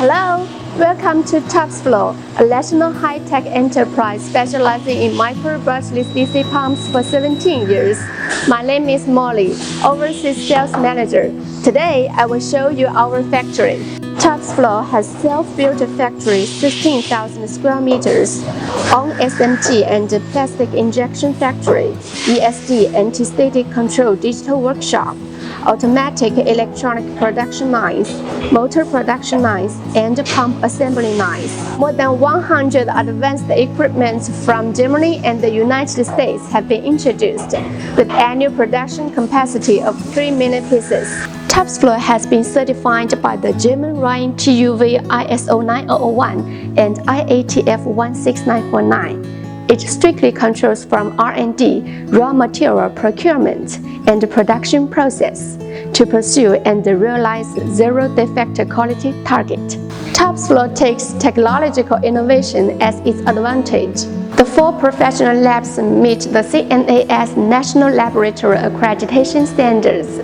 Hello, welcome to TOPSFLO, a national high-tech enterprise specializing in micro brushless DC pumps for 17 years. My name is Molly, Overseas Sales Manager. Today, I will show you our factory. TOPSFLO has self-built factory 16,000 square meters, on SMT and plastic injection factory, ESD anti-static control digital workshop, automatic electronic production lines, motor production lines, and pump assembly lines. More than 100 advanced equipment from Germany and the United States have been introduced, with annual production capacity of 3 million pieces. TOPSFLO has been certified by the German Rhine TUV ISO 9001 and IATF 16949. It strictly controls from R&D, raw material procurement, and production process to pursue and realize zero-defect quality target. TOPSFLO takes technological innovation as its advantage. The 4 professional labs meet the CNAS National Laboratory Accreditation Standards.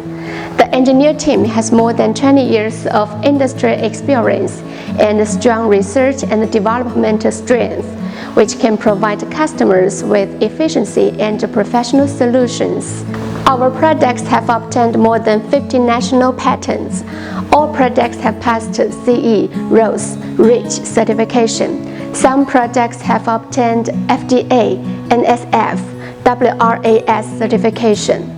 The engineer team has more than 20 years of industry experience and strong research and development strength, which can provide customers with efficiency and professional solutions. Our products have obtained more than 50 national patents. All products have passed CE, RoHS, REACH certification. Some products have obtained FDA, NSF, WRAS certification.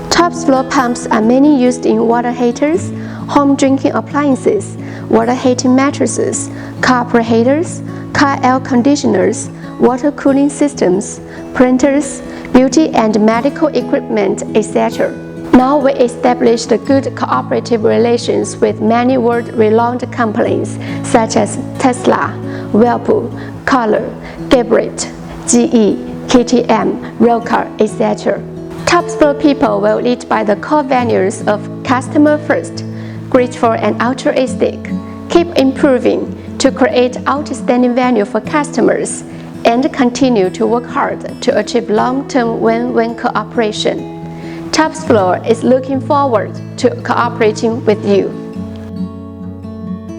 TOPSFLO pumps are mainly used in water heaters, home drinking appliances, water heating mattresses, car preheaters, car air conditioners, water cooling systems, printers, beauty and medical equipment, etc. Now we established good cooperative relations with many world-renowned companies such as Tesla, Whirlpool, Kohler, Geberit, GE, KTM, Rocar, etc. TOPSFLO people will lead by the core values of customer first, grateful and altruistic, keep improving to create outstanding value for customers, and continue to work hard to achieve long-term win-win cooperation. TOPSFLO is looking forward to cooperating with you.